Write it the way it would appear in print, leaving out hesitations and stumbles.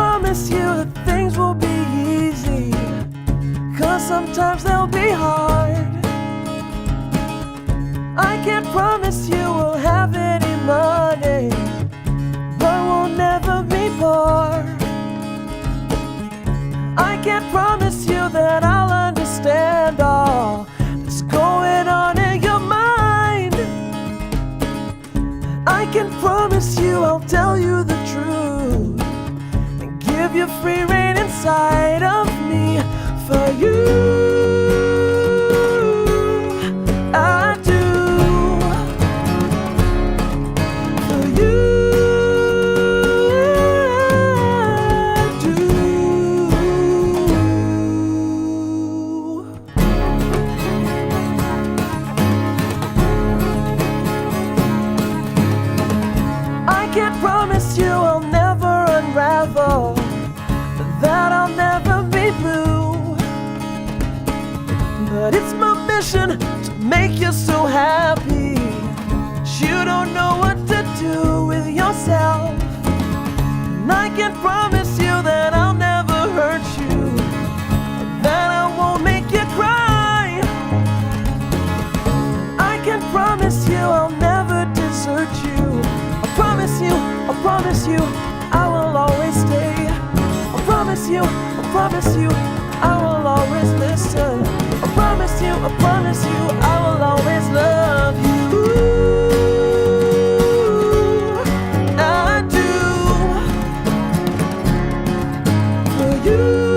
promise you that things will be easy, 'cause sometimes they'll be hard. I can't promise you we'll have any money, but we'll never be poor. I can't promise you that I'll understand all that's going on in your mind. I can promise you I'll tell you the truth and give you free rein inside of me. For you, I do. For you, I do. I can't promise you I'll never unravel, that I'll never be blue, but it's my mission to make you so happy you don't know what to do with yourself. And I can promise you that I'll never hurt you, that I won't make you cry. I can promise you I'll never desert you. I promise you I will always stay. I promise you I will always listen. I promise you I will always love you. I do. For you.